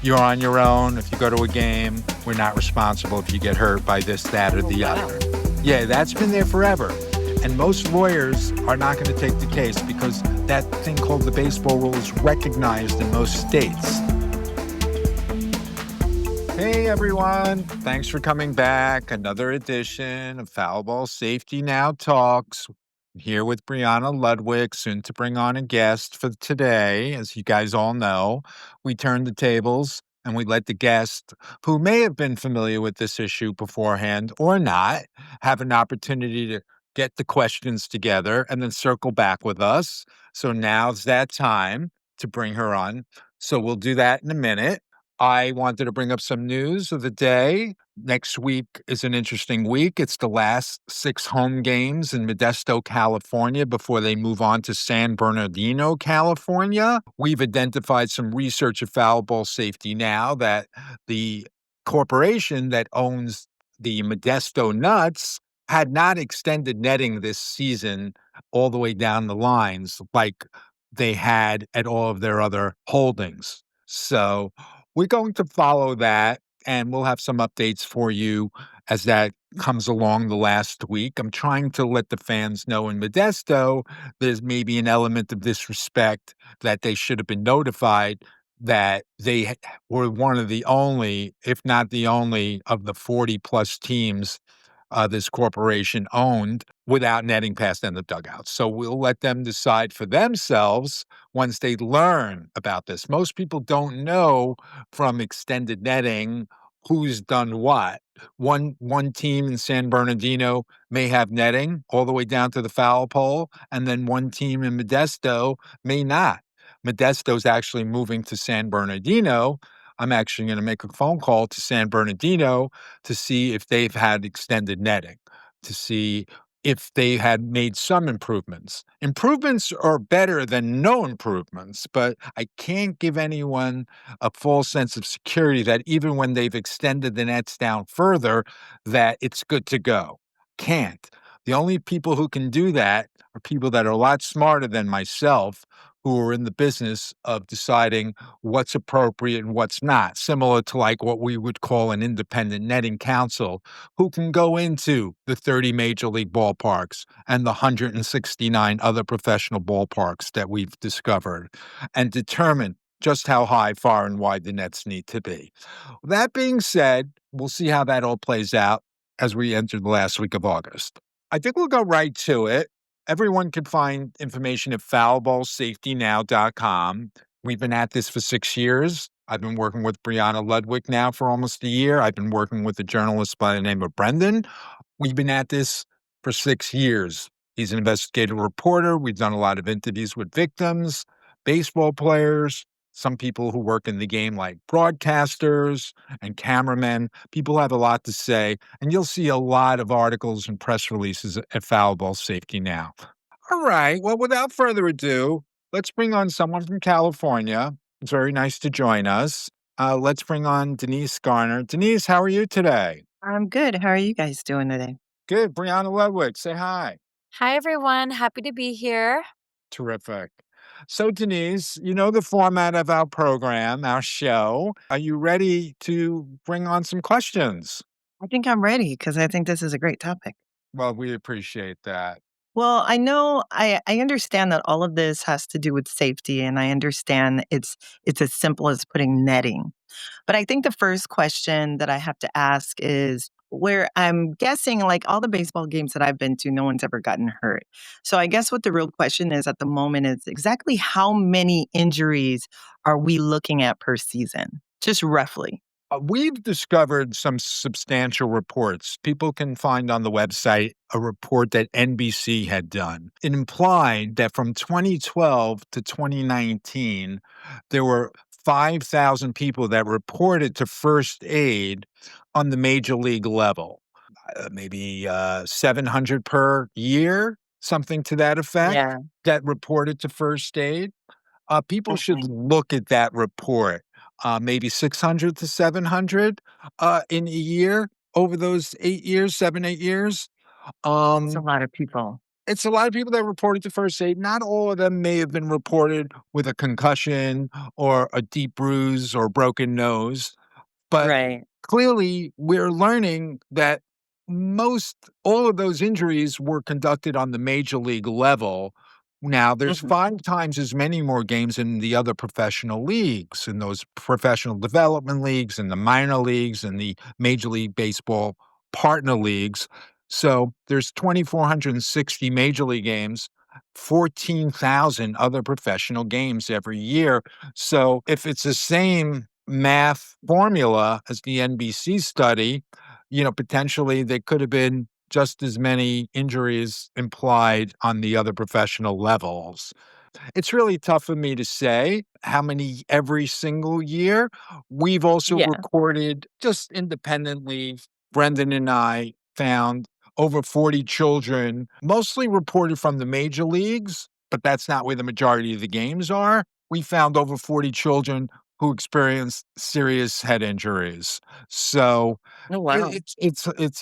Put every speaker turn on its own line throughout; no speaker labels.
You're on your own. If you go to a game, we're not responsible if you get hurt by this, that, or
Oh,
the
wow.
other. Yeah, that's been there forever. And most lawyers are not going to take the case because that thing called the baseball rule is recognized in most states. Hey, everyone. Thanks for coming back. Another edition of Foul Ball Safety Now Talks. I'm here with Brianna Ludwig, soon to bring on a guest for today. As you guys all know, we turned the tables and we let the guest, who may have been familiar with this issue beforehand or not, have an opportunity to get the questions together and then circle back with us. So now's that time to bring her on. So we'll do that in a minute. I wanted to bring up some news of the day. Next week is an interesting week. It's the last 6 home games in Modesto, California, before they move on to San Bernardino, California. We've identified some research of foul ball safety now that the corporation that owns the Modesto Nuts had not extended netting this season all the way down the lines like they had at all of their other holdings. So we're going to follow that, and we'll have some updates for you as that comes along the last week. I'm trying to let the fans know in Modesto there's maybe an element of disrespect that they should have been notified that they were one of the only, if not the only, of the 40 plus teams this corporation owned without netting past in the dugouts. So we'll let them decide for themselves once they learn about this. Most people don't know from extended netting who's done what. One team in San Bernardino may have netting all the way down to the foul pole, and then one team in Modesto may not. Modesto's actually moving to San Bernardino. I'm actually going to make a phone call to San Bernardino to see if they've had extended netting, to see if they had made some improvements. Improvements are better than no improvements, but I can't give anyone a false sense of security that even when they've extended the nets down further, that it's good to go. Can't. The only people who can do that are people that are a lot smarter than myself, who are in the business of deciding what's appropriate and what's not, similar to like what we would call an independent netting council, who can go into the 30 major league ballparks and the 169 other professional ballparks that we've discovered and determine just how high, far, and wide the nets need to be. That being said, we'll see how that all plays out as we enter the last week of August. I think we'll go right to it. Everyone can find information at foulballsafetynow.com. We've been at this for 6 years. I've been working with Brianna Ludwig now for almost a year. I've been working with a journalist by the name of Brendan. We've been at this for 6 years. He's an investigative reporter. We've done a lot of interviews with victims, baseball players, some people who work in the game like broadcasters and cameramen. People have a lot to say, and you'll see a lot of articles and press releases at Foul Ball Safety Now. All right. Well, without further ado, let's bring on someone from California. It's very nice to join us. Let's bring on Denise Garner. Denise, how are you today?
I'm good. How are you guys doing today?
Good. Brianna Ludwig, say hi.
Hi, everyone. Happy to be here.
Terrific. So, Denise, you know the format of our program, our show. Are you ready to bring on some questions?
I think I'm ready because I think this is a great topic.
Well, we appreciate that.
Well, I understand that all of this has to do with safety, and I understand it's as simple as putting netting. But I think the first question that I have to ask is where I'm guessing like all the baseball games that I've been to, no one's ever gotten hurt. So I guess what the real question is at the moment is exactly how many injuries are we looking at per season? Just roughly.
We've discovered some substantial reports. People can find on the website a report that NBC had done. It implied that from 2012 to 2019, there were 5,000 people that reported to first aid on the major league level. Maybe 700 per year, something to that effect,
Yeah.
that reported to first aid. People should
Mhm.
look at that report, maybe 600 to 700 in a year over those 8 years, 7, 8 years.
It's a
Um,
lot of people.
It's a lot of people that reported to first aid. Not all of them may have been reported with a concussion or a deep bruise or broken nose. But
Right.
clearly, we're learning that most all of those injuries were conducted on the major league level. Now, there's
Mhm.
5 times as many more games in the other professional leagues, in those professional development leagues, in the minor leagues, and the Major League Baseball partner leagues. So there's 2,460 major league games, 14,000 other professional games every year. So if it's the same math formula as the NBC study, potentially there could have been just as many injuries implied on the other professional levels. It's really tough for me to say how many every single year. We've also
Yeah.
recorded just independently, Brendan and I found over 40 children, mostly reported from the major leagues, but that's not where the majority of the games are. We found over 40 children who experienced serious head injuries. So
Oh, wow.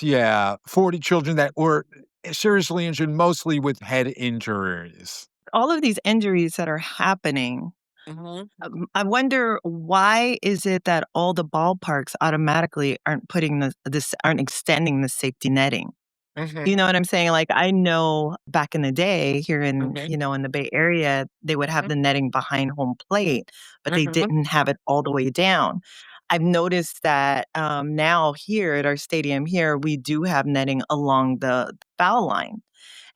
yeah, 40 children that were seriously injured, mostly with head injuries.
All of these injuries that are happening,
Mhm,
I wonder why is it that all the ballparks automatically aren't putting this aren't extending the safety netting?
mhm,
You know what I'm saying? Like, I know back in the day here in,
mhm,
in the Bay Area, they would have the netting behind home plate, but they
mhm,
didn't have it all the way down. I've noticed that now here at our stadium here, we do have netting along the foul line.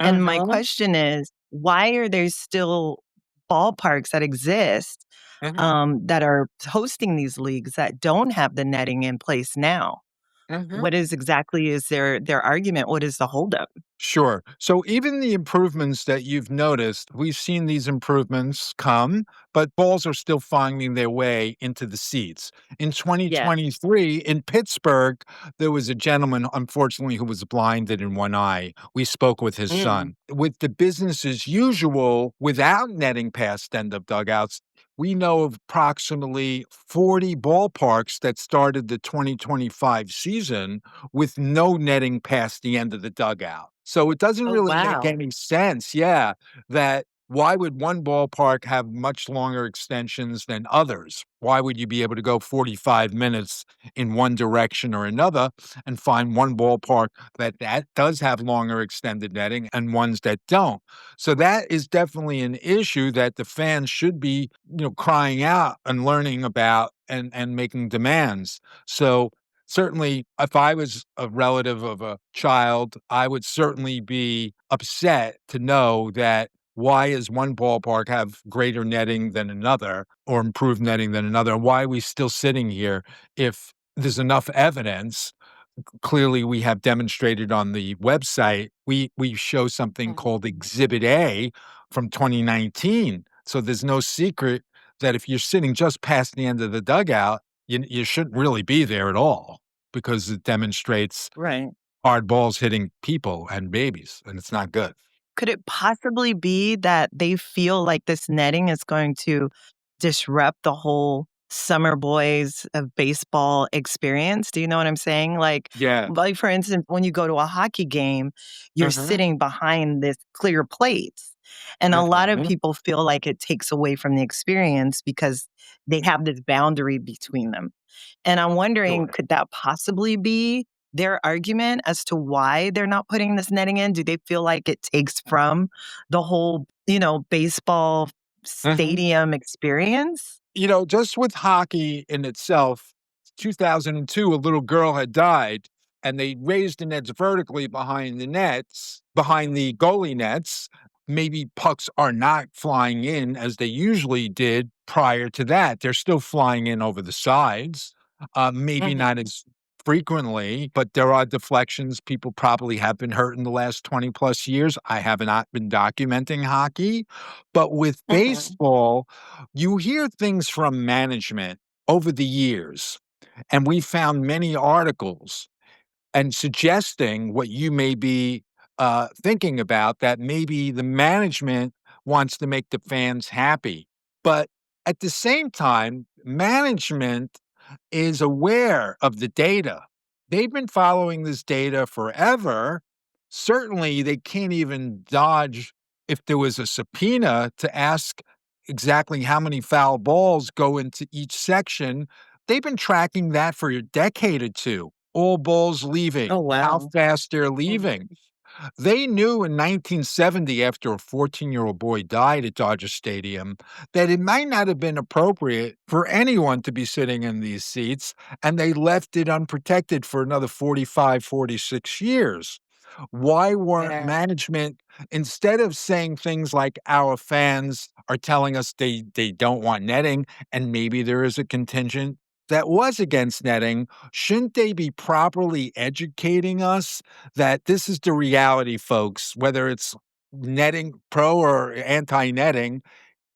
And my
mhm,
question is, why are there still ballparks that exist
mhm,
that are hosting these leagues that don't have the netting in place now?
mhm.
What is exactly is their argument? What is the holdup?
Sure. So even the improvements that you've noticed, we've seen these improvements come, but balls are still finding their way into the seats. In
Yeah.
2023 in Pittsburgh, there was a gentleman, unfortunately, who was blinded in one eye. We spoke with his
Mm.
son. With the business as usual, without netting past end of dugouts, we know of approximately 40 ballparks that started the 2025 season with no netting past the end of the dugout. So it doesn't
Oh,
really make
wow.
any sense, yeah, that why would one ballpark have much longer extensions than others? Why would you be able to go 45 minutes in one direction or another and find one ballpark that does have longer extended netting and ones that don't? So that is definitely an issue that the fans should be, crying out and learning about and making demands. So certainly, if I was a relative of a child, I would certainly be upset to know that why does one ballpark have greater netting than another or improved netting than another? And why are we still sitting here if there's enough evidence? Clearly, we have demonstrated on the website, we show something
Mhm.
called Exhibit A from 2019. So there's no secret that if you're sitting just past the end of the dugout, you shouldn't really be there at all because it demonstrates
Right.
hard balls hitting people and babies, and it's not good.
Could it possibly be that they feel like this netting is going to disrupt the whole summer boys of baseball experience? Do you know what I'm saying?
Yeah.
For instance, when you go to a hockey game, you're
Mhm,
sitting behind this clear plates. And a lot of
mhm.
people feel like it takes away from the experience because they have this boundary between them. And I'm wondering,
Sure.
could that possibly be their argument as to why they're not putting this netting in? Do they feel like it takes from the whole, baseball
Mhm.
stadium experience?
Just with hockey in itself, 2002, a little girl had died, and they raised the nets vertically behind the goalie nets. Maybe pucks are not flying in as they usually did prior to that. They're still flying in over the sides, maybe
Mhm.
not as frequently, but there are deflections. People probably have been hurt in the last 20 plus years. I have not been documenting hockey, but with
Mhm.
baseball, you hear things from management over the years, and we found many articles and suggesting what you may be thinking about that maybe the management wants to make the fans happy. But at the same time, management is aware of the data. They've been following this data forever Certainly, they can't even dodge if there was a subpoena to ask exactly how many foul balls go into each section. They've been tracking that for a decade or two. All balls leaving,
Oh,
how
wow.
fast they're
Mhm.
leaving. They knew in 1970, after a 14-year-old boy died at Dodger Stadium, that it might not have been appropriate for anyone to be sitting in these seats, and they left it unprotected for another 45, 46 years. Why weren't
Yeah.
management, instead of saying things like our fans are telling us they don't want netting, and maybe there is a contingent that was against netting, shouldn't they be properly educating us that this is the reality, folks, whether it's netting pro or anti-netting,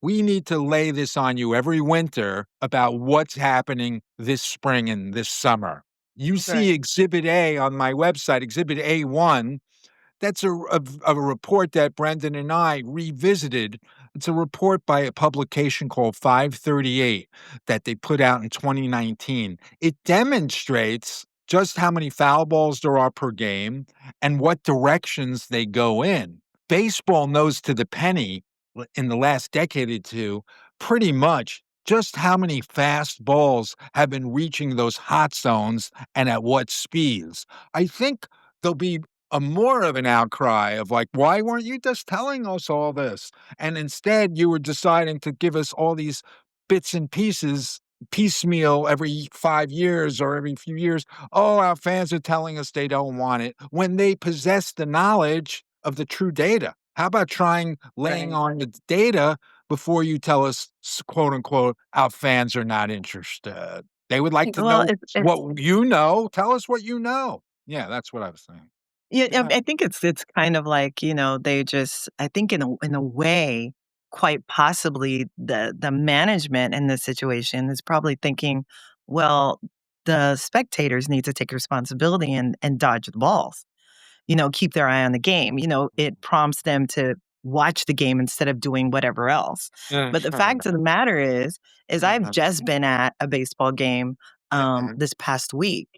we need to lay this on you every winter about what's happening this spring and this summer. You see
Right.
Exhibit A on my website, Exhibit A1, that's a report that Brendan and I revisited. It's a report by a publication called 538 that they put out in 2019. It demonstrates just how many foul balls there are per game and what directions they go in. Baseball knows to the penny in the last decade or two pretty much just how many fast balls have been reaching those hot zones and at what speeds. I think there'll be a more of an outcry of like, why weren't you just telling us all this? And instead, you were deciding to give us all these bits and pieces piecemeal every 5 years or every few years. Oh, our fans are telling us they don't want it when they possess the knowledge of the true data. How about trying laying
Right.
on the data before you tell us, quote unquote, our fans are not interested? They would like to
Well,
know
it's
what you know. Tell us what you know. Yeah, that's what I was saying.
yeah,
Go ahead.
I think it's kind of like, they just I think in a way, quite possibly the management in this situation is probably thinking, well, the spectators need to take responsibility and dodge the balls. Keep their eye on the game. It prompts them to watch the game instead of doing whatever else. But the fact of the matter is I've just been at a baseball game this past week,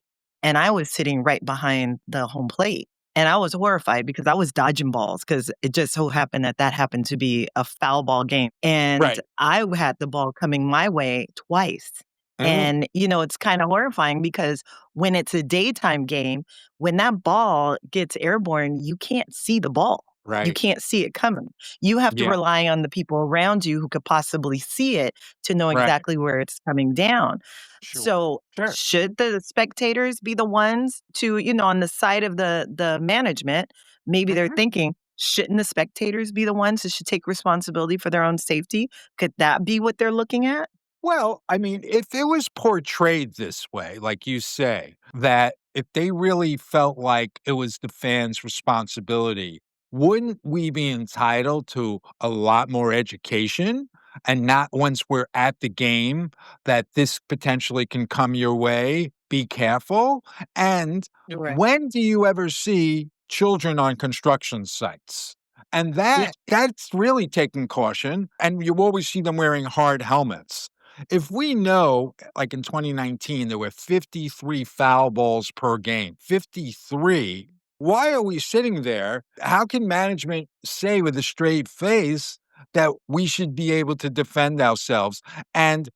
and I was sitting right behind the home plate. And I was horrified because I was dodging balls because it just so happened that that happened to be a foul ball game. And
Right.
I had the ball coming my way twice.
Oh,
And, it's kind of horrifying because when it's a daytime game, when that ball gets airborne, you can't see the ball. You
right.
can't see it coming. You have to
Yeah,
rely on the people around you who could possibly see it to know
right.
exactly where it's coming down.
Sure.
So,
Sure.
should the spectators be the ones to, on the side of the management, maybe they're
Mhm.
thinking, shouldn't the spectators be the ones that should take responsibility for their own safety? Could that be what they're looking at?
Well, I mean, if it was portrayed this way, like you say, that if they really felt like it was the fans' responsibility, wouldn't we be entitled to a lot more education? And not once we're at the game that this potentially can come your way, be careful. And
Right.
when do you ever see children on construction sites? And
Yeah.
that's really taking caution. And you always see them wearing hard helmets. If we know, like in 2019, there were 53 foul balls per game, 53, why are we sitting there? How can management say with a straight face that we should be able to defend ourselves and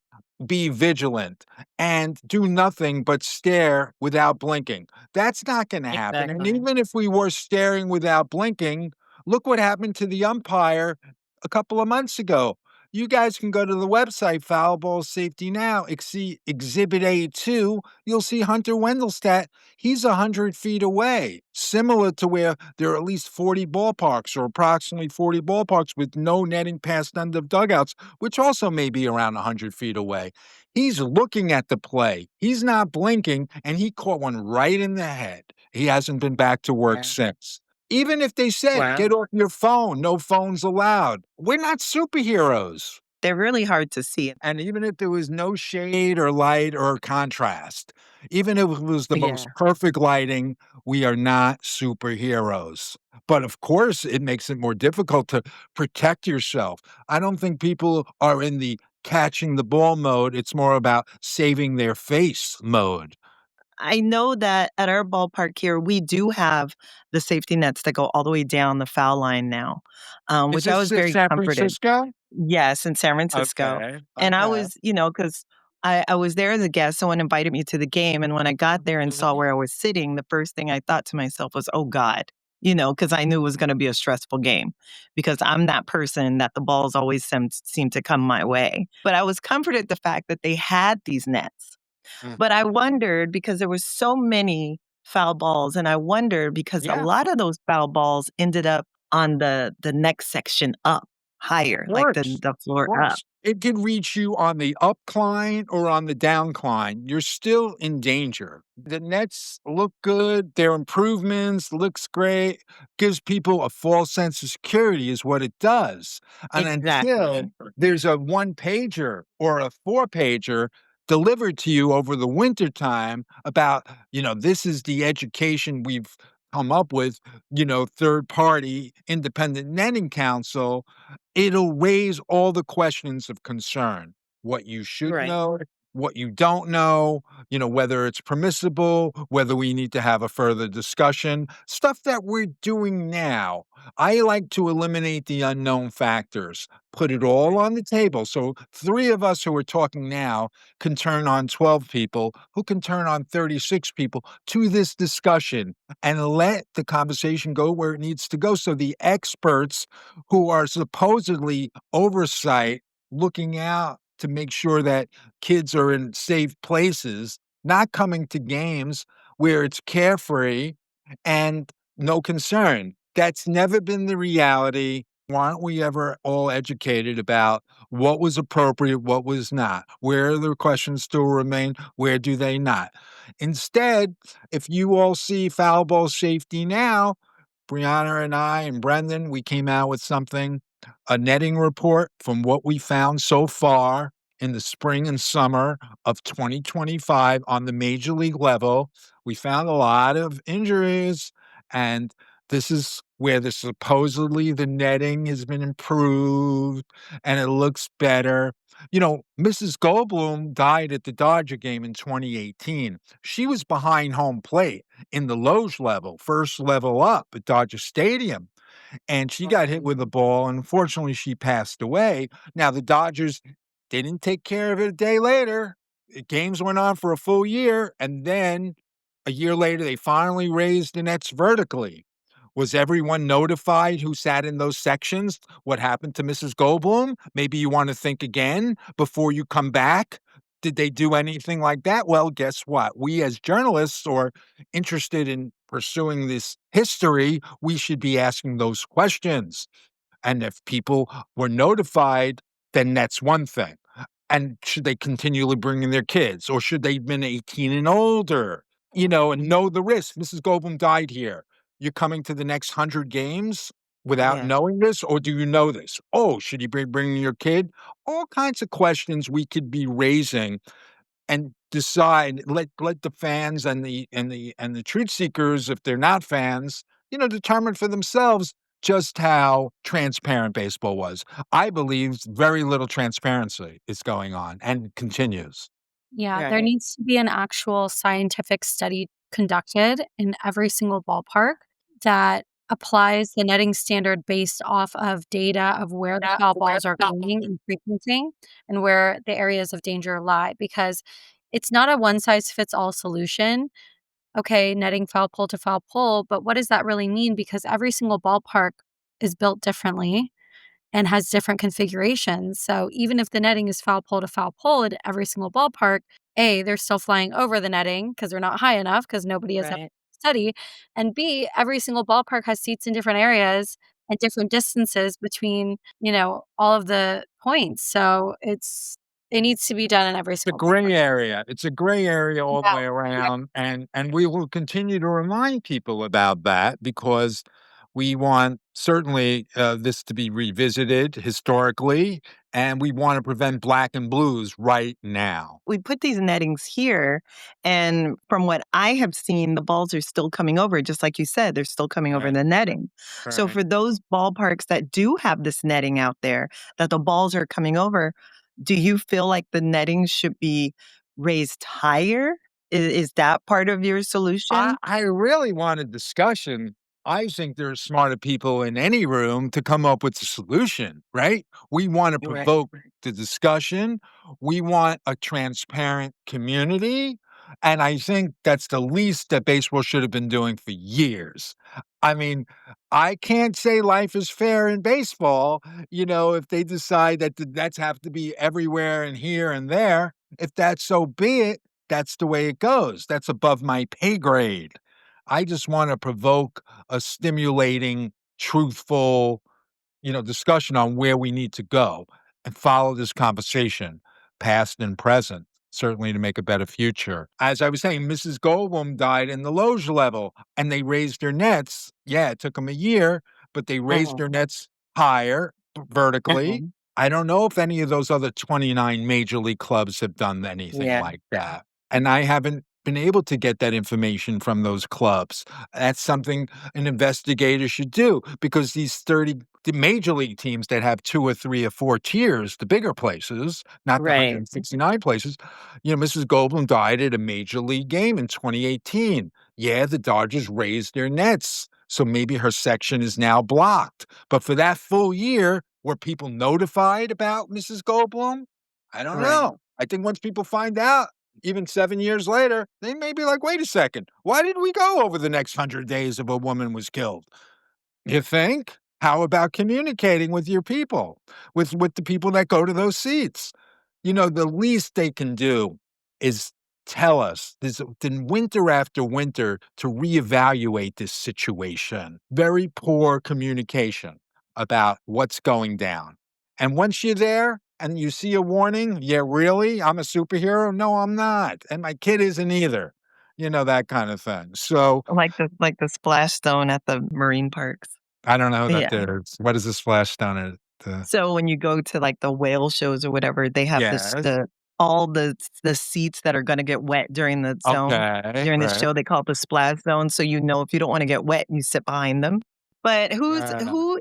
be vigilant and do nothing but stare without blinking? That's not going to happen. And
Exactly.
even if we were staring without blinking, look what happened to the umpire a couple of months ago. You guys can go to the website, Foul Ball Safety Now, Exhibit A2. You'll see Hunter Wendelstadt. He's 100 feet away, similar to where there are at least 40 ballparks or approximately 40 ballparks with no netting past end of dugouts, which also may be around 100 feet away. He's looking at the play. He's not blinking, and he caught one right in the head. He hasn't been back to work
Yeah.
since. Even if they said,
Wow.
get off your phone, no phones allowed. We're not superheroes.
They're really hard to see.
And even if there was no shade or light or contrast, even if it was the most
Yeah.
perfect lighting, we are not superheroes. But of course, it makes it more difficult to protect yourself. I don't think people are in the catching the ball mode. It's more about saving their face mode.
I know that at our ballpark here, we do have the safety nets that go all the way down the foul line now,
Is
which I
this
was
in
very
San
comforted.
Francisco?
Yes, in San Francisco.
Okay,
And I
okay.
was, because I was there as a guest. Someone invited me to the game. And when I got there and saw
Mhm.
where I was sitting, the first thing I thought to myself was, oh God, because I knew it was going to be a stressful game because I'm that person that the balls always seem to come my way. But I was comforted the fact that they had these nets.
Mm.
But I wondered because there were so many foul balls, and I wondered because a
Yeah,
lot of those foul balls ended up on the next section up higher, like
course,
the floor up.
course. It can reach you on the upcline or on the downcline. You're still in danger. The nets look good. Their improvements looks great. Gives people a false sense of security is what it does. And until
Exactly.
there's a one pager or a four pager delivered to you over the winter time about, this is the education we've come up with, third party independent netting council, it'll raise all the questions of concern. What you should
Right.
know, what you don't know, whether it's permissible, whether we need to have a further discussion, stuff that we're doing now. I like to eliminate the unknown factors, put it all on the table. So, three of us who are talking now can turn on 12 people who can turn on 36 people to this discussion and let the conversation go where it needs to go. So, the experts who are supposedly oversight looking out to make sure that kids are in safe places, not coming to games where it's carefree and no concern. That's never been the reality. Why aren't we ever all educated about what was appropriate, what was not? Where the questions still remain, where do they not? Instead, if you all see foul ball safety now, Brianna and I and Brendan, we came out with something, a netting report from what we found so far in the spring and summer of 2025 on the major league level. We found a lot of injuries, and this is where supposedly the netting has been improved and it looks better. Mrs. Goldblum died at the Dodger game in 2018. She was behind home plate in the Loge level, first level up at Dodger Stadium. And she got hit with a ball. And unfortunately, she passed away. Now, the Dodgers didn't take care of it a day later. Games went on for a full year. And then a year later, they finally raised the nets vertically. Was everyone notified who sat in those sections? What happened to Mrs. Goldblum? Maybe you want to think again before you come back. Did they do anything like that? Well, guess what? We as journalists or interested in pursuing this history, we should be asking those questions. And if people were notified, then that's one thing. And should they continually bring in their kids or should they have been 18 and older, and know the risk? Mrs. Goldblum died here. You're coming to the next 100 games without
Yeah.
knowing this, or do you know this? Oh, should you be bringing your kid? All kinds of questions we could be raising and decide, let the fans and the truth seekers, if they're not fans, determine for themselves just how transparent baseball was. I believe very little transparency is going on and continues.
Yeah, there
Right.
needs to be an actual scientific study conducted in every single ballpark that applies the netting standard based off of data of where the foul balls are going and frequenting and where the areas of danger lie because it's not a one size fits all solution. Okay, netting foul pole to foul pole, but what does that really mean? Because every single ballpark is built differently and has different configurations. So even if the netting is foul pole to foul pole at every single ballpark, A, they're still flying over the netting because they're not high enough because nobody has that
Right.
study. And B, every single ballpark has seats in different areas and different distances between, all of the points. So it needs to be done in every
A
single
gray
ballpark.
area. It's a gray area all the
Yeah.
way around, and we will continue to remind people about that because we want certainly, this to be revisited historically, and we wanna prevent black and blues right now.
We put these nettings here, and from what I have seen, the balls are still coming over, just like you said, they're still coming over
Right,
the netting. So
right.
for those ballparks that do have this netting out there, that the balls are coming over, do you feel like the netting should be raised higher? Is that part of your solution?
I really want a discussion. I think there's smarter people in any room to come up with a solution, right? We want to
Right.
provoke the discussion. We want a transparent community. And I think that's the least that baseball should have been doing for years. I mean, I can't say life is fair in baseball, if they decide that that's have to be everywhere and here and there. If that's so be it, that's the way it goes. That's above my pay grade. I just want to provoke a stimulating, truthful, discussion on where we need to go and follow this conversation, past and present, certainly to make a better future. As I was saying, Mrs. Goldblum died in the Loge level and they raised their nets. Yeah, it took them a year, but they raised
Mhm.
their nets higher vertically.
Mhm.
I don't know if any of those other 29 major league clubs have done anything
Yeah.
like that. And I haven't been able to get that information from those clubs. That's something an investigator should do because the major league teams that have 2 or 3 or 4 tiers, the bigger places, not the
Right.
169 places, Mrs. Goldblum died at a major league game in 2018. Yeah, the Dodgers raised their nets, so maybe her section is now blocked. But for that full year, were people notified about Mrs. Goldblum? I don't
Right.
know. I think once people find out, even 7 years later, they may be like, "Wait a second, why didn't we go over the next 100 days if a woman was killed?" You think? How about communicating with your people, with the people that go to those seats? The least they can do is tell us this then winter after winter to reevaluate this situation. Very poor communication about what's going down. And once you're there and you see a warning, yeah, really? I'm a superhero? No, I'm not. And my kid isn't either. That kind of thing. So
Like the splash zone at the marine parks.
I don't know that
Yeah.
there's what is the splashdown at the
So when you go to, like, the whale shows or whatever, they have this
Yes.
the all the seats that are gonna get wet
Okay,
during the
right.
show, they call it the splash zone, so if you don't wanna get wet, you sit behind them. But
Uh, okay.
who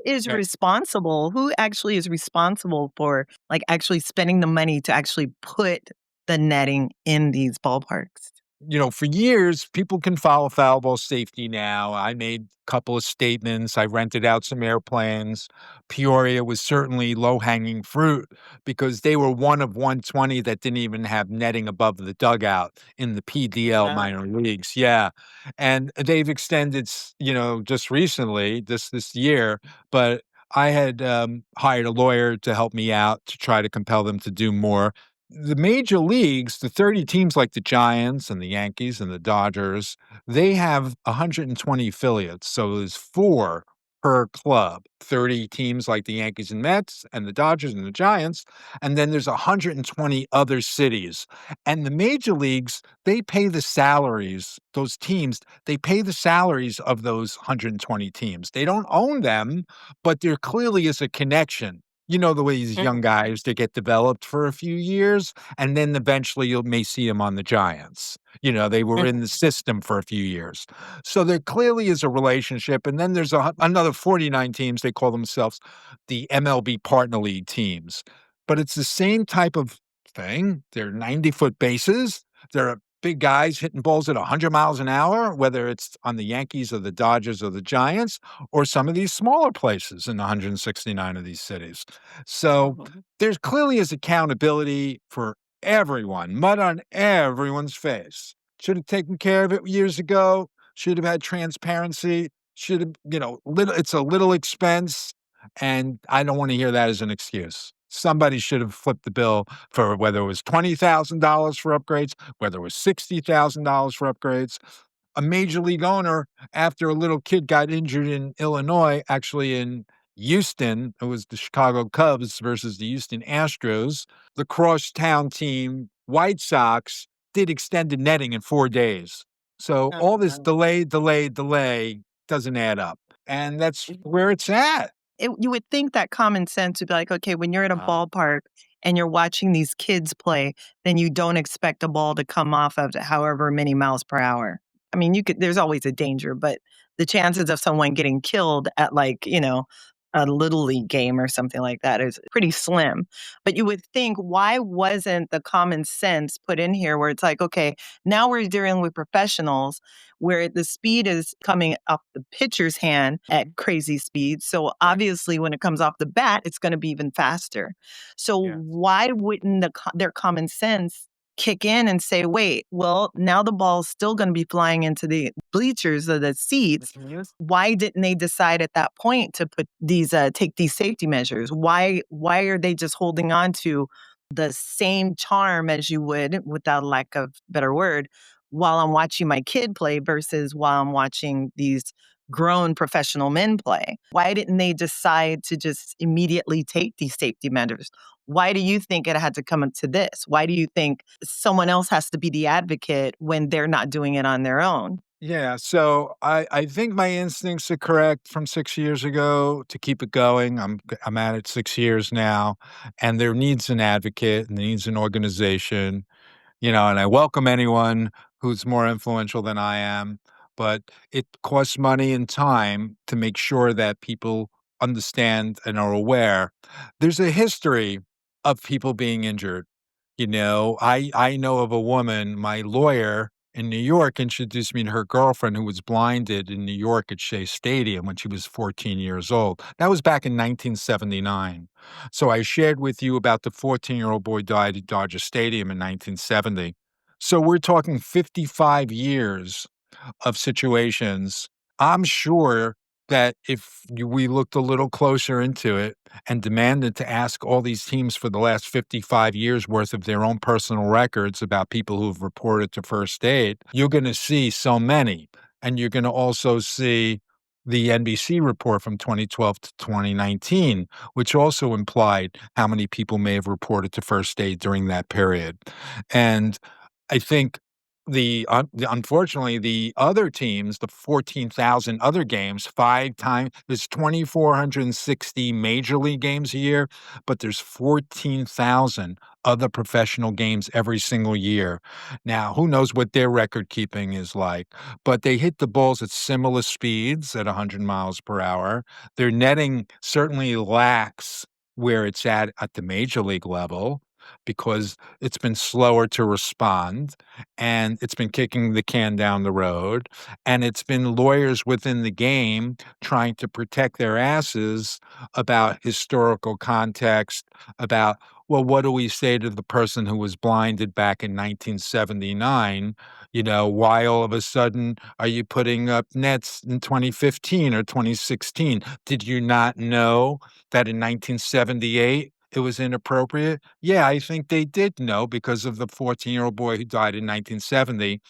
actually is responsible for, like, actually spending the money to actually put the netting in these ballparks?
For years, people can follow foul ball safety now. I made a couple of statements. I rented out some airplanes. Peoria was certainly low hanging fruit because they were one of 120 that didn't even have netting above the dugout in the PDL
Wow.
minor leagues. Yeah. And they've extended, just recently, this year, but I had hired a lawyer to help me out to try to compel them to do more. The major leagues, the 30 teams like the Giants and the Yankees and the Dodgers, they have 120 affiliates. So there's 4 per club, 30 teams like the Yankees and Mets and the Dodgers and the Giants. And then there's 120 other cities. And the major leagues, they pay the salaries, those teams, they pay the salaries of those 120 teams. They don't own them, but there clearly is a connection. The way these young
Mhm.
guys that get developed for a few years, and then eventually you may see them on the Giants. They were in
Mhm.
the system for a few years. So there clearly is a relationship, and then there's another 49 teams, they call themselves the MLB Partner League teams. But it's the same type of thing. They're 90-foot bases. There are big guys hitting balls at 100 miles an hour, whether it's on the Yankees or the Dodgers or the Giants or some of these smaller places in 169 of these cities. So
Mhm.
there's clearly is accountability for everyone, mud on everyone's face. Should have taken care of it years ago. Should have had transparency. Should have, it's a little expense. And I don't want to hear that as an excuse. Somebody should have flipped the bill for whether it was $20,000 for upgrades, whether it was $60,000 for upgrades. A major league owner, after a little kid got injured in Illinois, actually in Houston, it was the Chicago Cubs versus the Houston Astros. The crosstown team, White Sox, did extended netting in 4 days. So
Oh,
all this
wow.
delay doesn't add up. And that's where it's at.
You would think that common sense would be like, okay, when you're at a
Uh,
ballpark and you're watching these kids play, then you don't expect a ball to come off of however many miles per hour. I mean, there's always a danger, but the chances of someone getting killed at, like, a little league game or something like that is pretty slim. But you would think, why wasn't the common sense put in here where it's like, okay, now we're dealing with professionals where the speed is coming off the pitcher's hand at crazy speed. So obviously, when it comes off the bat, it's going to be even faster. So
Yeah.
why wouldn't their common sense kick in and say, wait, well, now the ball's still going to be flying into the bleachers or the seats. Why didn't they decide at that point to put these take these safety measures? Why are they just holding on to the same charm as you would, without a lack of better word, while I'm watching my kid play versus while I'm watching these grown professional men play? Why didn't they decide to just immediately take these safety measures? Why do you think it had to come up to this? Why do you think someone else has to be the advocate when they're not doing it on their own?
Yeah, so I think my instincts are correct from 6 years ago to keep it going. I'm at it 6 years now, and there needs an advocate and there needs an organization. And I welcome anyone who's more influential than I am, but it costs money and time to make sure that people understand and are aware. There's a history of people being injured. I know of a woman, my lawyer in New York introduced me to her girlfriend who was blinded in New York at Shea Stadium when she was 14 years old. That was back in 1979. So I shared with you about the 14-year-old boy died at Dodger Stadium in 1970. So we're talking 55 years of situations. I'm sure that if we looked a little closer into it and demanded to ask all these teams for the last 55 years worth of their own personal records about people who've reported to first aid, you're going to see so many. And you're going to also see the NBC report from 2012 to 2019, which also implied how many people may have reported to first aid during that period. And I think unfortunately, the other teams, the 14,000 other games, 5 times there's 2,460 major league games a year, but there's 14,000 other professional games every single year. Now, who knows what their record keeping is like, but they hit the balls at similar speeds at 100 miles per hour. Their netting certainly lacks where it's at the major league level because it's been slower to respond and it's been kicking the can down the road, and it's been lawyers within the game trying to protect their asses about historical context, about, well, what do we say to the person who was blinded back in 1979? Why all of a sudden are you putting up nets in 2015 or 2016? Did you not know that in 1978 it was inappropriate? Yeah, I think they did know because of the 14-year-old boy who died in 1970.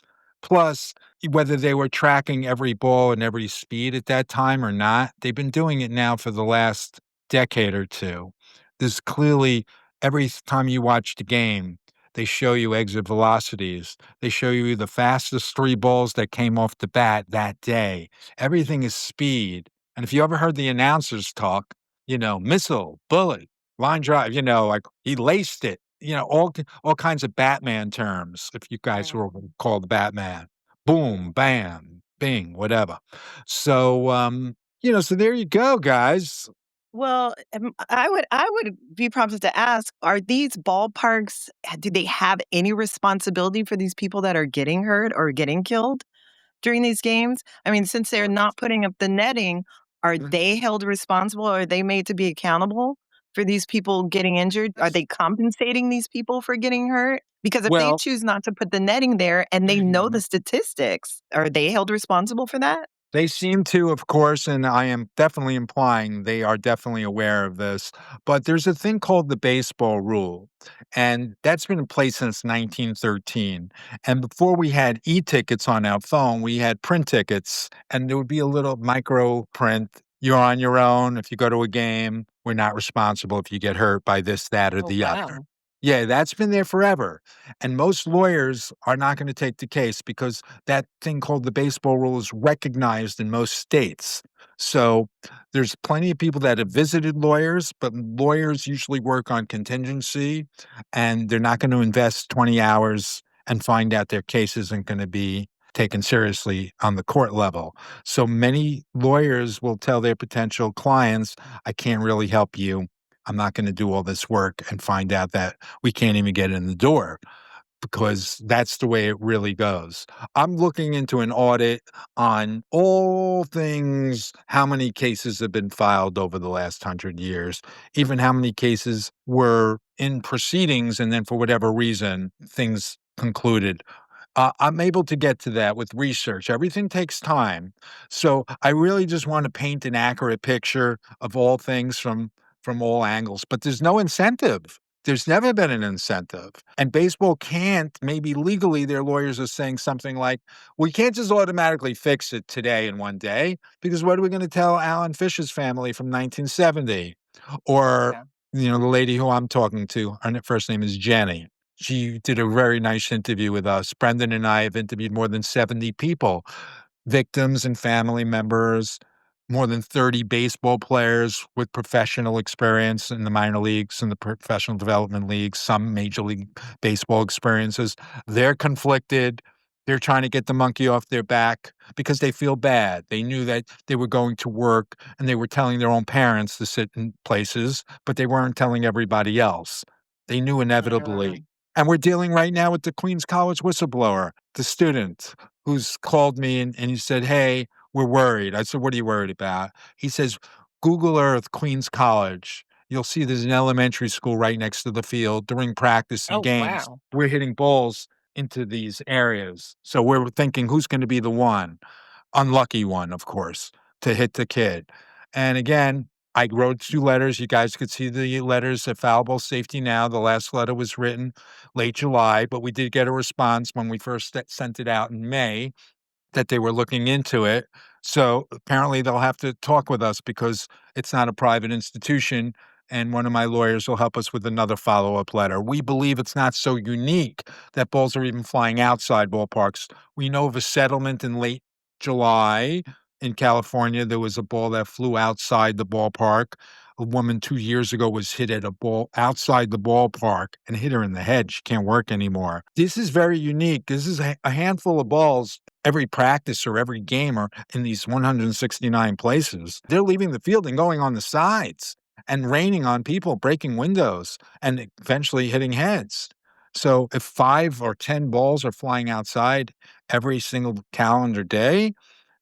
Plus, whether they were tracking every ball and every speed at that time or not, they've been doing it now for the last decade or two. There's clearly every time you watch the game, they show you exit velocities. They show you the fastest 3 balls that came off the bat that day. Everything is speed. And if you ever heard the announcers talk, missile, bullet, line drive, like he laced it, all kinds of Batman terms, if you guys were called Batman. Boom, bam, bing, whatever. So, so there you go, guys.
Well, I would be prompted to ask, are these ballparks, do they have any responsibility for these people that are getting hurt or getting killed during these games? I mean, since they're not putting up the netting, are they held responsible? Are they made to be accountable for these people getting injured? Are they compensating these people for getting hurt? Because if they
Well,
choose not to put the netting there and they know the statistics, are they held responsible for that?
they seem to, of course, and I am definitely implying they are definitely aware of this. But there's a thing called the baseball rule, and that's been in place since 1913. And before we had e-tickets on our phone, we had print tickets, and there would be a little micro print. You're on your own. If you go to a game, we're not responsible if you get hurt by this, that, or
Oh,
the other.
wow.
Yeah, that's been there forever. And most lawyers are not going to take the case because that thing called the baseball rule is recognized in most states. So there's plenty of people that have visited lawyers, but lawyers usually work on contingency and they're not going to invest 20 hours and find out their case isn't going to be taken seriously on the court level. So many lawyers will tell their potential clients, I can't really help you. I'm not going to do all this work and find out that we can't even get in the door because that's the way it really goes. I'm looking into an audit on all things, how many cases have been filed over the last 100 years, even how many cases were in proceedings and then for whatever reason, things concluded. I'm able to get to that with research. Everything takes time. So I really just want to paint an accurate picture of all things from all angles, but there's no incentive. There's never been an incentive. And baseball can't, maybe legally, their lawyers are saying something like, we can't just automatically fix it today in one day, because what are we going to tell Alan Fisher's family from 1970? Or, the lady who I'm talking to, her first name is Jenny. She did a very nice interview with us. Brendan and I have interviewed more than 70 people, victims and family members, more than 30 baseball players with professional experience in the minor leagues and the professional development leagues, some Major League Baseball experiences. They're conflicted. They're trying to get the monkey off their back because they feel bad. They knew that they were going to work and they were telling their own parents to sit in places, but they weren't telling everybody else. They knew inevitably. And we're dealing right now with the Queens College whistleblower, the student who's called me and he said, hey, we're worried. I said, what are you worried about? He says, Google Earth, Queens College. You'll see there's an elementary school right next to the field. During practice and games, we're hitting balls into these areas. So we're thinking, who's going to be the one? Unlucky one, of course, to hit the kid. And again, I wrote 2 letters. You guys could see the letters at Foul Ball Safety Now. The last letter was written late July, but we did get a response when we first sent it out in May that they were looking into it. So apparently they'll have to talk with us because it's not a private institution. And one of my lawyers will help us with another follow-up letter. We believe it's not so unique that balls are even flying outside ballparks. We know of a settlement in late July in California. There was a ball that flew outside the ballpark. A woman 2 years ago was hit at a ball outside the ballpark and hit her in the head. She can't work anymore. This is very unique. This is a handful of balls every practice or every game or in these 169 places. They're leaving the field and going on the sides and raining on people, breaking windows, and eventually hitting heads. So if 5 or 10 balls are flying outside every single calendar day,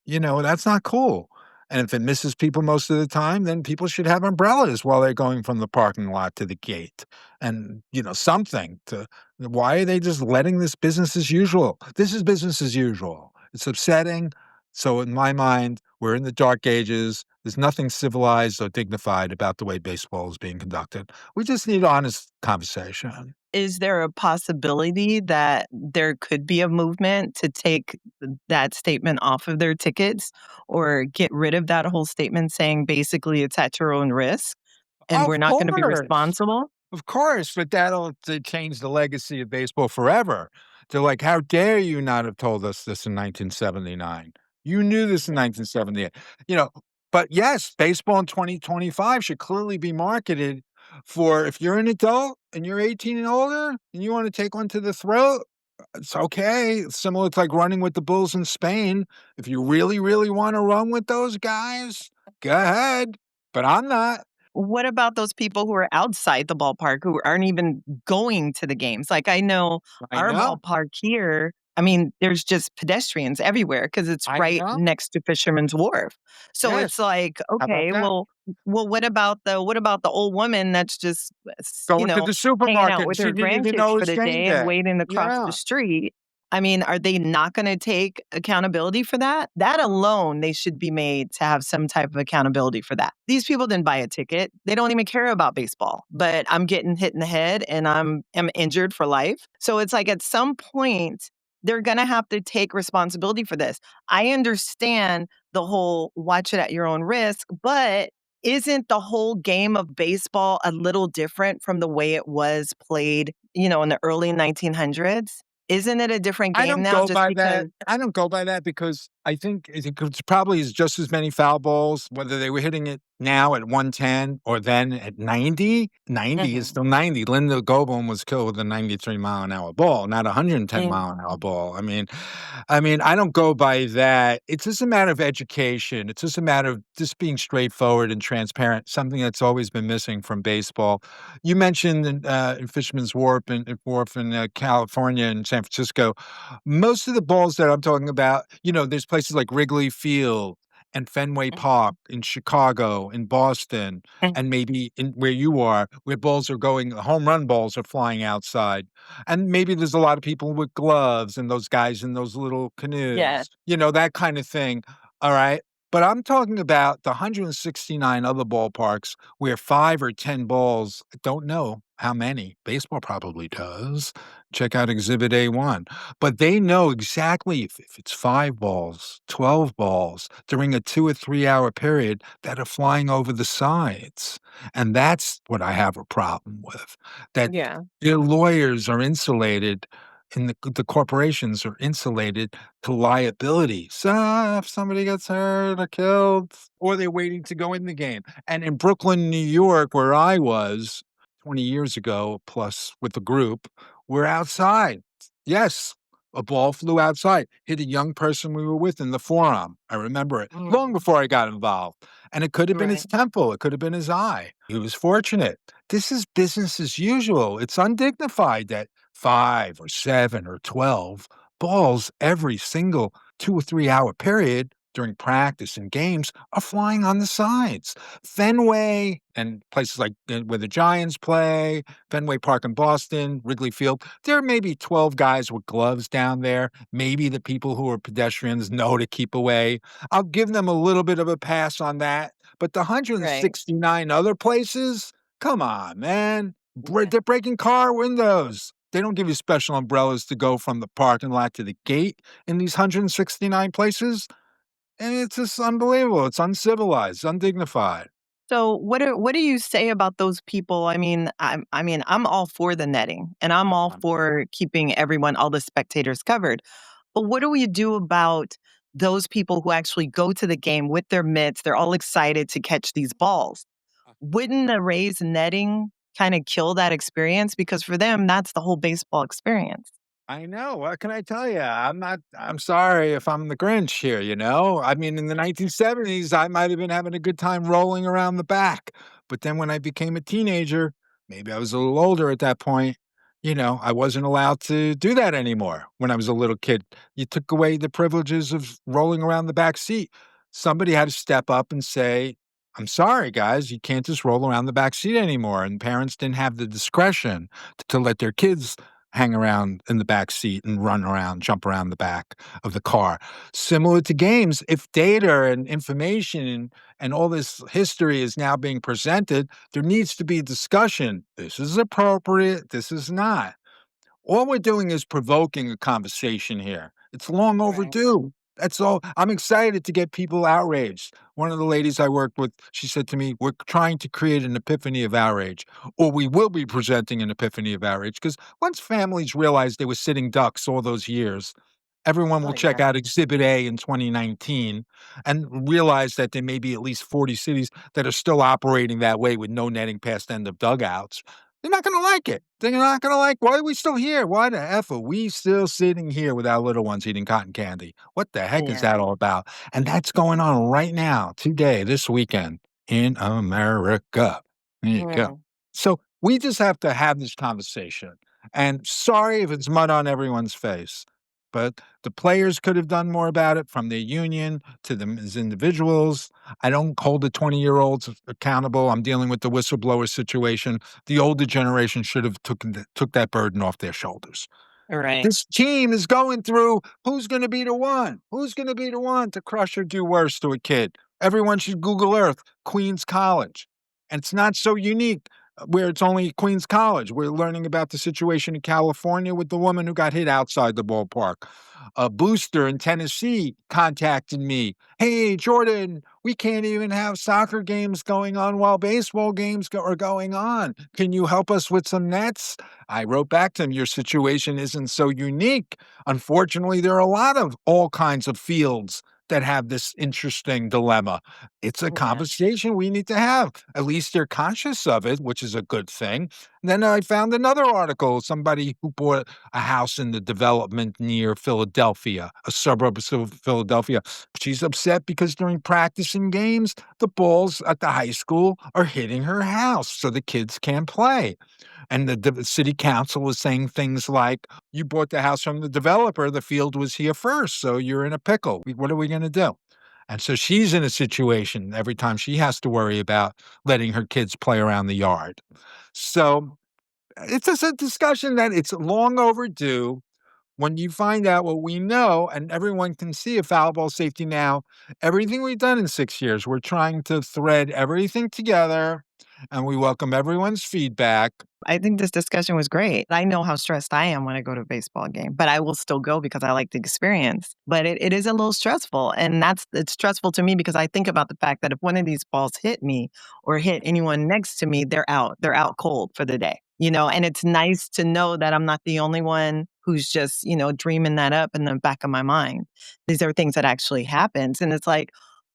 that's not cool. And if it misses people most of the time, then people should have umbrellas while they're going from the parking lot to the gate. And, something to, why are they just letting this business as usual? This is business as usual. It's upsetting. So in my mind, we're in the dark ages. There's nothing civilized or dignified about the way baseball is being conducted. We just need honest conversation.
Is there a possibility that there could be a movement to take that statement off of their tickets or get rid of that whole statement saying basically it's at your own risk and
Of
we're not going to be
course.
responsible?
Of course, but that'll change the legacy of baseball forever. They're like, how dare you not have told us this in 1979? You knew this in 1978. You know, but yes, baseball in 2025 should clearly be marketed for if you're an adult and you're 18 and older and you want to take one to the throat, it's okay. It's similar to like running with the Bulls in Spain. If you really, really want to run with those guys, go ahead. But I'm not.
What about those people who are outside the ballpark who aren't even going to the games? Like I know
I
our
know.
ballpark here, I mean, there's just pedestrians everywhere because it's
I
right
know.
next to Fisherman's Wharf. So
Yes.
it's like,
How about
okay,
that?
well, what about the old woman that's just
Going to the
hanging out
supermarket and
with
she
her
didn't even know
grandkids
it
for
was
the
game
day and
day.
waiting across
Yeah.
the street? I mean, are they not going to take accountability for that? That alone, they should be made to have some type of accountability for that. These people didn't buy a ticket. They don't even care about baseball, but I'm getting hit in the head and am injured for life. So it's like at some point, they're going to have to take responsibility for this. I understand the whole watch it at your own risk, but isn't the whole game of baseball a little different from the way it was played, in the early 1900s? Isn't it a different
I
game
don't
now
go
just
by
because
that. I don't go by that because I think it's probably is just as many foul balls, whether they were hitting it now at 110 or then at 90. 90 is
Mhm.
still 90. Linda Goldblum was killed with a 93-mile-an-hour ball, not a
Mm.
110-mile-an-hour ball. I mean, I don't go by that. It's just a matter of education. It's just a matter of just being straightforward and transparent, something that's always been missing from baseball. You mentioned in Fisherman's Wharf in California and San Francisco. Most of the balls that I'm talking about, there's places like Wrigley Field and Fenway
Mhm.
Park in Chicago, in Boston,
Mm.
and maybe in where you are, where balls are going, home run balls are flying outside. And maybe there's a lot of people with gloves and those guys in those little
Yeah.
canoes, that kind of thing. All right. But I'm talking about the 169 other ballparks where 5 or 10 balls, I don't know how many. Baseball probably does. Check out Exhibit A1. But they know exactly if it's 5 balls, 12 balls during a 2 or 3-hour period that are flying over the sides. And that's what I have a problem with, that
Yeah.
their lawyers are insulated and the corporations are insulated to liability. So if somebody gets hurt or killed, or they're waiting to go in the game. And in Brooklyn, New York, where I was 20 years ago, plus with the group, we're outside. Yes, a ball flew outside, hit a young person we were with in the forearm. I remember it long
Mm.
before I got involved. And it could have been his
Right.
temple, it could have been his eye. He was fortunate. This is business as usual. It's undignified that 5 or 7 or 12 balls every single 2 or 3-hour period during practice and games are flying on the sides. Fenway and places like where the Giants play, Fenway Park in Boston, Wrigley Field, there may be 12 guys with gloves down there. Maybe the people who are pedestrians know to keep away. I'll give them a little bit of a pass on that. But the
Right.
169 other places, come on, man.
Yeah.
They're breaking car windows. They don't give you special umbrellas to go from the parking lot to the gate in these 169 places. And it's just unbelievable. It's uncivilized, undignified.
So what do you say about those people? I'm all for the netting and I'm all for keeping all the spectators covered. But what do we do about those people who actually go to the game with their mitts? They're all excited to catch these balls. Wouldn't the Rays netting kind of kill that experience? Because for them, that's the whole baseball experience.
I know. What can I tell you? I'm sorry if I'm the Grinch here, you know? I mean, in the 1970s, I might have been having a good time rolling around the back. But then when I became a teenager, maybe I was a little older at that point, I wasn't allowed to do that anymore when I was a little kid. You took away the privileges of rolling around the back seat. Somebody had to step up and say, I'm sorry, guys, you can't just roll around the back seat anymore. And parents didn't have the discretion to let their kids hang around in the back seat and run around, jump around the back of the car. Similar to games, if data and information and all this history is now being presented, there needs to be a discussion. This is appropriate, this is not. All we're doing is provoking a conversation here. It's long
Right.
overdue. That's all. I'm excited to get people outraged. One of the ladies I worked with, she said to me, we're trying to create an epiphany of outrage, or we will be presenting an epiphany of outrage. Because once families realize they were sitting ducks all those years, everyone
Oh
will check
yeah.
out Exhibit A in 2019 and realize that there may be at least 40 cities that are still operating that way with no netting past end of dugouts. They're not gonna like it. They're not gonna like, "Why are we still here? Why the F are we still sitting here with our little ones eating cotton candy? What the heck is
Yeah.
that all about?" And that's going on right now, today, this weekend in America. There you go.
Mm.
So, we just have to have this conversation, and sorry if it's mud on everyone's face, but the players could have done more about it from their union to them as individuals. I don't hold the 20-year-olds accountable. I'm dealing with the whistleblower situation. The older generation should have took that burden off their shoulders.
Right.
This team is going through who's gonna be the one? Who's gonna be the one to crush or do worse to a kid? Everyone should Google Earth, Queens College. And it's not so unique where it's only Queens College. We're learning about the situation in California with the woman who got hit outside the ballpark. A booster in Tennessee contacted me. Hey, Jordan, we can't even have soccer games going on while baseball games are going on. Can you help us with some nets? I wrote back to him, your situation isn't so unique. Unfortunately, there are a lot of all kinds of fields that have this interesting dilemma. It's a
Yeah.
conversation we need to have. At least they're conscious of it, which is a good thing. Then I found another article, somebody who bought a house in the development near Philadelphia, a suburb of Philadelphia. She's upset because during practice and games, the balls at the high school are hitting her house, so the kids can't play. And the city council was saying things like, "You bought the house from the developer, the field was here first, so you're in a pickle. What are we gonna do?" And so she's in a situation every time she has to worry about letting her kids play around the yard. So, it's just a discussion that it's long overdue. When you find out what we know and everyone can see a foul ball safety now, everything we've done in 6 years, we're trying to thread everything together, and we welcome everyone's feedback.
I think this discussion was great. I know how stressed I am when I go to a baseball game, but I will still go because I like the experience. But it is a little stressful. And it's stressful to me because I think about the fact that if one of these balls hit me or hit anyone next to me, they're out. They're out cold for the day. And it's nice to know that I'm not the only one who's just, dreaming that up in the back of my mind. These are things that actually happens. And it's like,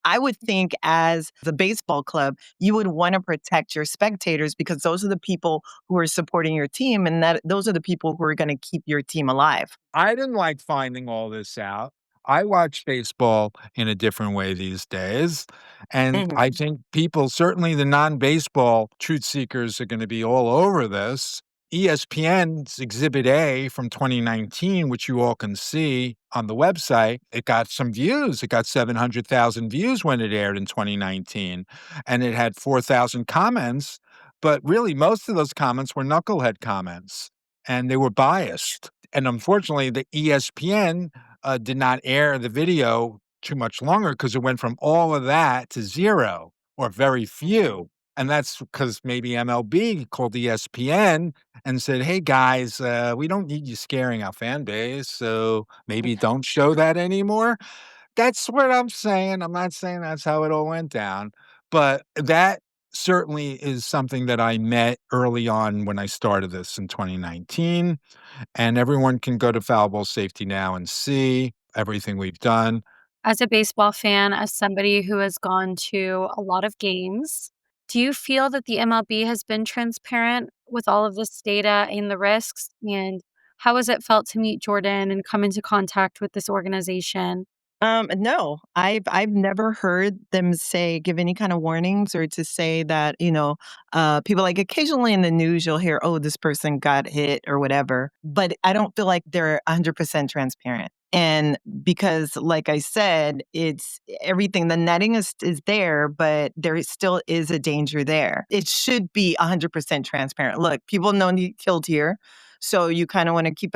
I would think as the baseball club, you would want to protect your spectators because those are the people who are supporting your team and that those are the people who are going to keep your team alive.
I didn't like finding all this out. I watch baseball in a different way these days, and I
Mhm.
think people, certainly the non-baseball truth seekers, are gonna be all over this. ESPN's Exhibit A from 2019, which you all can see on the website, it got some views. It got 700,000 views when it aired in 2019, and it had 4,000 comments, but really most of those comments were knucklehead comments, and they were biased. And unfortunately, the ESPN, did not air the video too much longer because it went from all of that to 0 or very few, and that's because maybe MLB called ESPN and said, "Hey, guys, we don't need you scaring our fan base, so maybe don't show that anymore." That's what I'm saying. I'm not saying that's how it all went down, but that certainly is something that I met early on when I started this in 2019, and everyone can go to Foul Ball Safety now and see everything we've done.
As a baseball fan, as somebody who has gone to a lot of games, do you feel that the MLB has been transparent with all of this data and the risks? And how has it felt to meet Jordan and come into contact with this organization?
No, I've never heard them give any kind of warnings or to say that, people like occasionally in the news you'll hear, oh, this person got hit or whatever. But I don't feel like they're 100% transparent. And because, like I said, it's everything, the netting is there, but there still is a danger there. It should be 100% transparent. Look, people know he killed here. So you kind of want to keep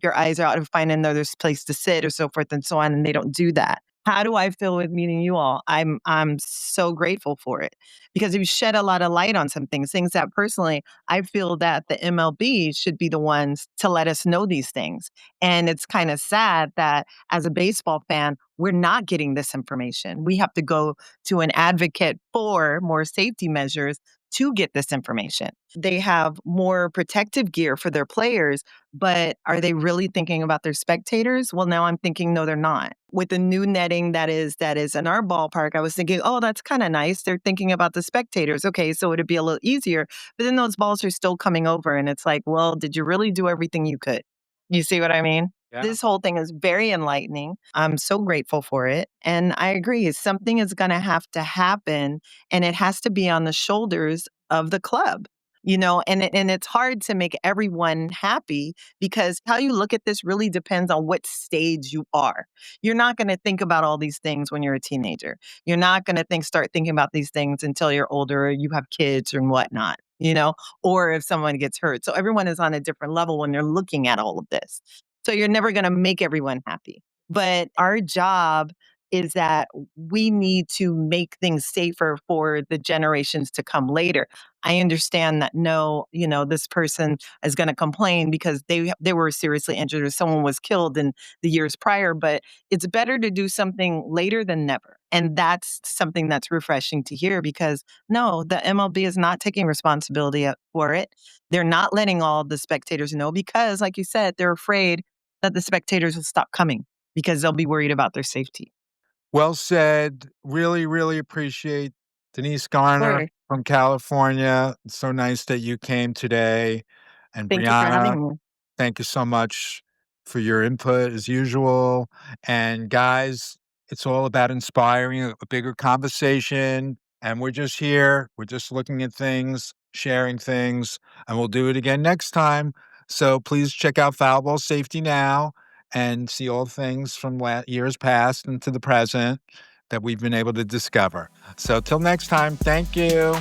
your eyes out and find another place to sit or so forth and so on. And they don't do that. How do I feel with meeting you all? I'm so grateful for it because you shed a lot of light on some things that personally I feel that the MLB should be the ones to let us know these things. And it's kind of sad that as a baseball fan, we're not getting this information. We have to go to an advocate for more safety measures to get this information. They have more protective gear for their players, but are they really thinking about their spectators? Well, now I'm thinking no, they're not. With the new netting that is in our ballpark, I was thinking, oh, that's kind of nice. They're thinking about the spectators. Okay, so it'd be a little easier. But then those balls are still coming over, and it's like, well, did you really do everything you could? You see what I mean?
Yeah.
This whole thing is very enlightening. I'm so grateful for it. And I agree, something is going to have to happen, and it has to be on the shoulders of the club. And it's hard to make everyone happy because how you look at this really depends on what stage you are. You're not going to think about all these things when you're a teenager. You're not going to start thinking about these things until you're older, or you have kids and whatnot, or if someone gets hurt. So everyone is on a different level when they're looking at all of this. So you're never going to make everyone happy. But our job is that we need to make things safer for the generations to come later. I understand that no, this person is going to complain because they were seriously injured or someone was killed in the years prior, but it's better to do something later than never. And that's something that's refreshing to hear because no, the MLB is not taking responsibility for it. They're not letting all the spectators know because, like you said, they're afraid that the spectators will stop coming because they'll be worried about their safety.
Well said. Really, really appreciate Denise Garner
Sure.
from California. It's so nice that you came today. And
Thank you for
Brianna,
having me.
thank you so much for your input as usual. And guys, it's all about inspiring a bigger conversation. And we're just here. We're just looking at things, sharing things, and we'll do it again next time. So please check out Foul Ball Safety Now and see all things from years past into the present that we've been able to discover. So till next time, thank you.